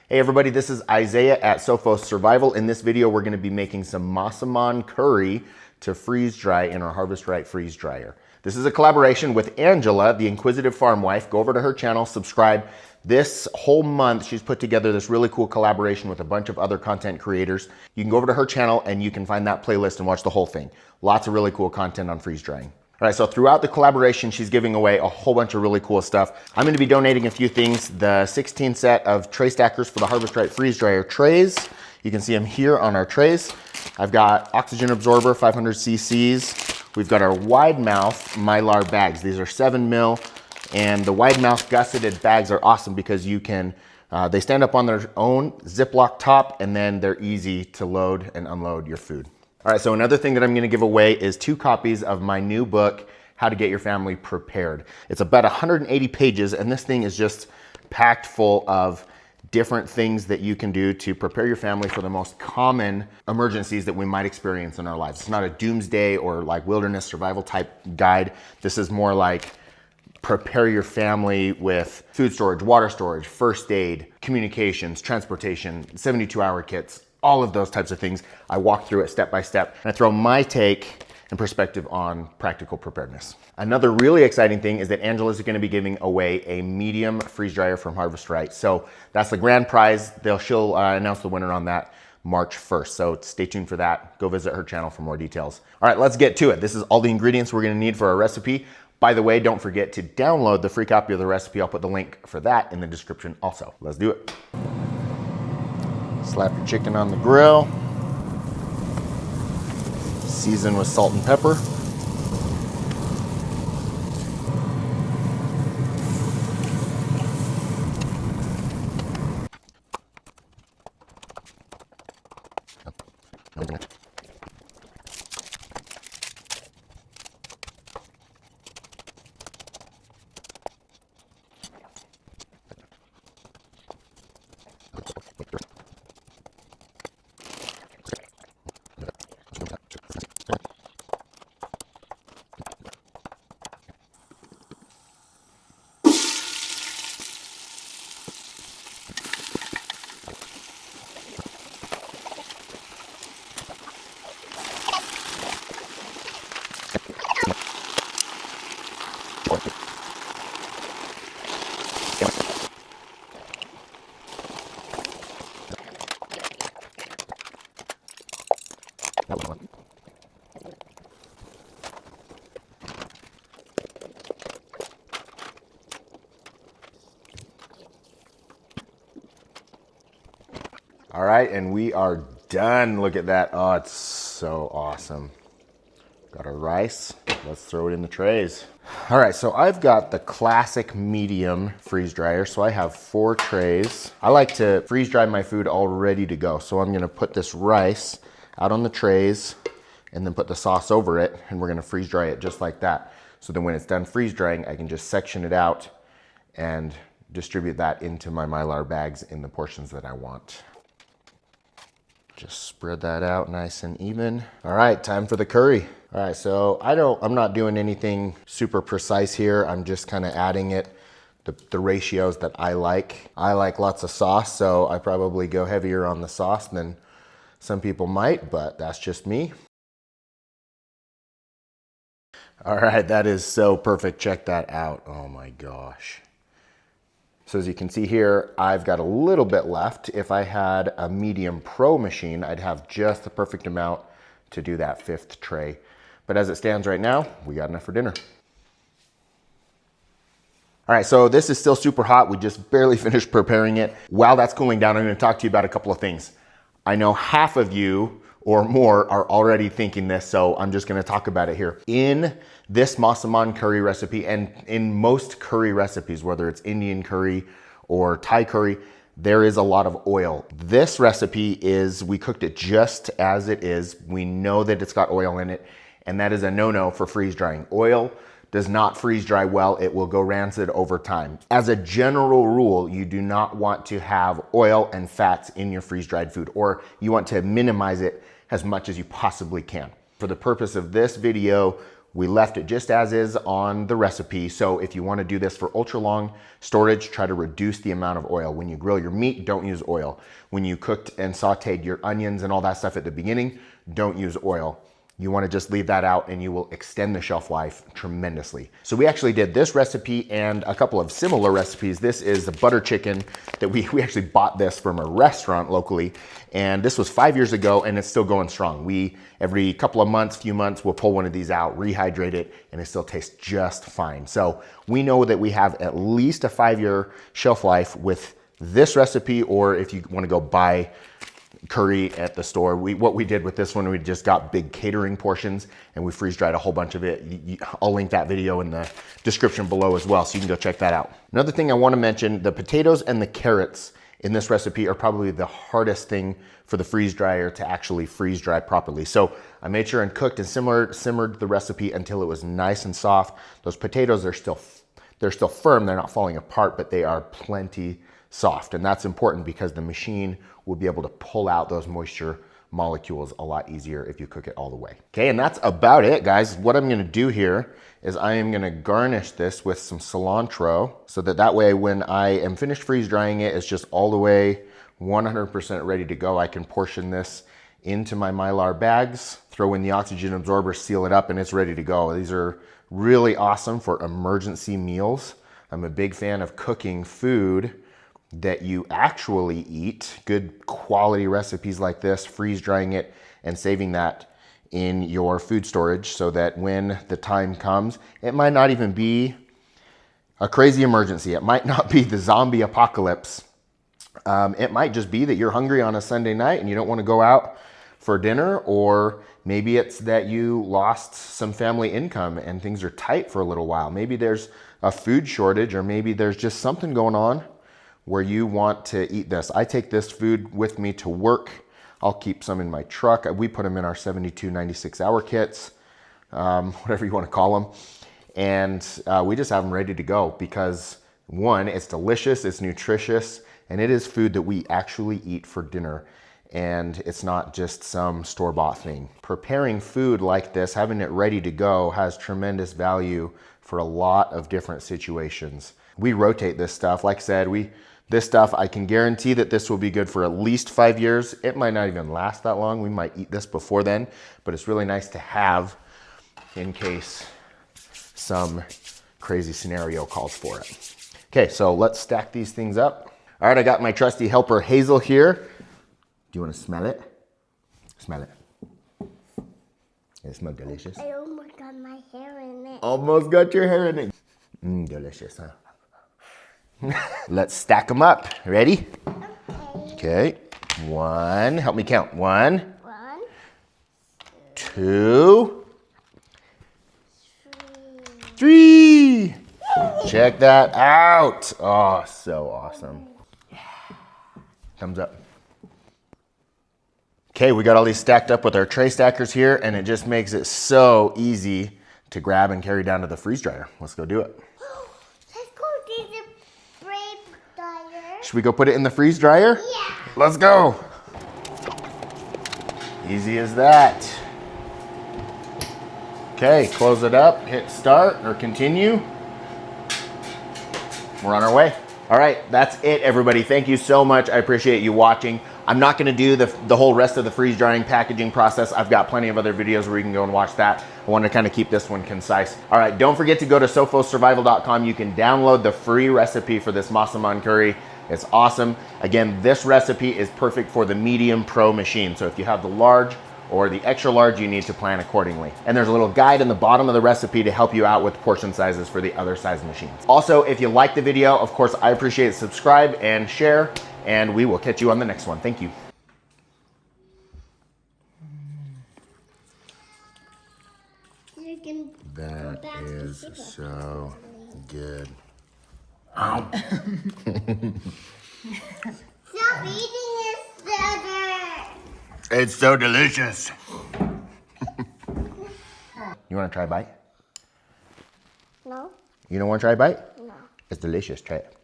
Hey everybody, this is Isaiah at SOPHOS Survival. In this video, we're gonna be making some Massaman Curry to freeze dry in our Harvest Right freeze dryer. This is a collaboration with Angela, the Inquisitive Farm Wife. Go over to her channel, subscribe. This whole month, she's put together this really cool collaboration with a bunch of other content creators. You can go over to her channel and you can find that playlist and watch the whole thing. Lots of really cool content on freeze drying. All right, so throughout the collaboration, she's giving away a whole bunch of really cool stuff. I'm gonna be donating a few things. The 16 set of tray stackers for the Harvest Right freeze dryer trays. You can see them here on our trays. I've got oxygen absorber, 500 cc's. We've got our wide mouth Mylar bags. These are 7 mil, and the wide mouth gusseted bags are awesome because you can, they stand up on their own Ziploc top, and then they're easy to load and unload your food. All right, so another thing that I'm gonna give away is 2 copies of my new book, How to Get Your Family Prepared. It's about 180 pages, and this thing is just packed full of different things that you can do to prepare your family for the most common emergencies that we might experience in our lives. It's not a doomsday or like wilderness survival type guide. This is more like prepare your family with food storage, water storage, first aid, communications, transportation, 72-hour kits, all of those types of things. I walk through it step by step, and I throw my take and perspective on practical preparedness. Another really exciting thing is that Angela's gonna be giving away a medium freeze dryer from Harvest Right. So that's the grand prize. She'll announce the winner on that March 1st. So stay tuned for that. Go visit her channel for more details. All right, let's get to it. This is all the ingredients we're gonna need for our recipe. By the way, don't forget to download the free copy of the recipe. I'll put the link for that in the description also. Let's do it. Slap your chicken on the grill. Season with salt and pepper. All right, and we are done. Look at that. Oh, it's so awesome. Got our rice. Let's throw it in the trays. All right, so I've got the classic medium freeze dryer. So I have 4 trays. I like to freeze dry my food all ready to go. So I'm gonna put this rice out on the trays and then put the sauce over it, and we're gonna freeze dry it just like that. So then when it's done freeze drying, I can just section it out and distribute that into my Mylar bags in the portions that I want. Just spread that out nice and even. All right, time for the curry. All right, so I'm not doing anything super precise here. I'm just kind of adding it, the ratios that I like. I like lots of sauce, so I probably go heavier on the sauce than some people might, but that's just me. All right, that is so perfect. Check that out. Oh my gosh. So as you can see here, I've got a little bit left. If I had a medium pro machine, I'd have just the perfect amount to do that 5th tray. But as it stands right now, we got enough for dinner. All right, so this is still super hot. We just barely finished preparing it. While that's cooling down, I'm gonna talk to you about a couple of things. I know half of you or more are already thinking this, so I'm just gonna talk about it here. In this Massaman curry recipe, and in most curry recipes, whether it's Indian curry or Thai curry, there is a lot of oil. This recipe we cooked it just as it is. We know that it's got oil in it, and that is a no-no for freeze drying. Oil does not freeze dry well. It will go rancid over time. As a general rule, you do not want to have oil and fats in your freeze dried food, or you want to minimize it as much as you possibly can. For the purpose of this video, We left it just as is on the recipe. So if you want to do this for ultra long storage, try to reduce the amount of oil. When you grill your meat, don't use oil. When you cooked and sauteed your onions and all that stuff at the beginning, don't use oil. You want to just leave that out and you will extend the shelf life tremendously. So we actually did this recipe and a couple of similar recipes. This is the butter chicken that we actually bought this from a restaurant locally. And this was 5 years ago and it's still going strong. We, every couple of months, few months, we'll pull one of these out, rehydrate it, and it still tastes just fine. So we know that we have at least a 5-year shelf life with this recipe, or if you want to go buy curry at the store. What we did with this one, we just got big catering portions and we freeze dried a whole bunch of it. I'll link that video in the description below as well, so you can go check that out. Another thing I want to mention, the potatoes and the carrots in this recipe are probably the hardest thing for the freeze dryer to actually freeze dry properly. So I made sure and cooked and simmered the recipe until it was nice and soft. Those potatoes are still firm, they're not falling apart, but they are plenty soft. And that's important because the machine will be able to pull out those moisture molecules a lot easier if you cook it all the way. Okay, and that's about it, guys. What I'm gonna do here is I am gonna garnish this with some cilantro so that way when I am finished freeze drying it, it's just all the way 100% ready to go. I can portion this into my Mylar bags, throw in the oxygen absorber, seal it up, and it's ready to go. These are really awesome for emergency meals. I'm a big fan of cooking food that you actually eat, good quality recipes like this, freeze drying it and saving that in your food storage so that when the time comes, it might not even be a crazy emergency. It might not be the zombie apocalypse. It might just be that you're hungry on a Sunday night and you don't want to go out for dinner, or maybe it's that you lost some family income and things are tight for a little while. Maybe there's a food shortage, or maybe there's just something going on where you want to eat this. I take this food with me to work. I'll keep some in my truck. We put them in our 72, 96 hour kits, whatever you want to call them. And we just have them ready to go because one, it's delicious, it's nutritious, and it is food that we actually eat for dinner. And it's not just some store-bought thing. Preparing food like this, having it ready to go, has tremendous value for a lot of different situations. We rotate this stuff. Like I said, this stuff, I can guarantee that this will be good for at least 5 years. It might not even last that long. We might eat this before then, but it's really nice to have in case some crazy scenario calls for it. Okay, so let's stack these things up. All right, I got my trusty helper Hazel here. Do you want to smell it? Smell it. It smells delicious. I almost got my hair in it. Almost got your hair in it. Delicious, huh? Let's stack them up. Ready? Okay. One. Help me count. One. Two. Three. Check that out. Oh, so awesome. Thumbs up. Okay, we got all these stacked up with our tray stackers here, and it just makes it so easy to grab and carry down to the freeze dryer. Let's go do it. Let's go to the freeze dryer. Should we go put it in the freeze dryer? Yeah. Let's go. Easy as that. Okay, close it up, hit start or continue. We're on our way. All right, that's it, everybody. Thank you so much. I appreciate you watching. I'm not gonna do the whole rest of the freeze drying packaging process. I've got plenty of other videos where you can go and watch that. I want to kind of keep this one concise. All right, don't forget to go to sophossurvival.com. You can download the free recipe for this Massaman curry. It's awesome. Again, this recipe is perfect for the medium pro machine. So if you have the large or the extra large, you need to plan accordingly. And there's a little guide in the bottom of the recipe to help you out with portion sizes for the other size machines. Also, if you like the video, of course, I appreciate it. Subscribe and share, and we will catch you on the next one. Thank you. That is so good. Stop eating this sugar. It's so delicious. You want to try a bite? No. You don't want to try a bite? No. It's delicious. Try it.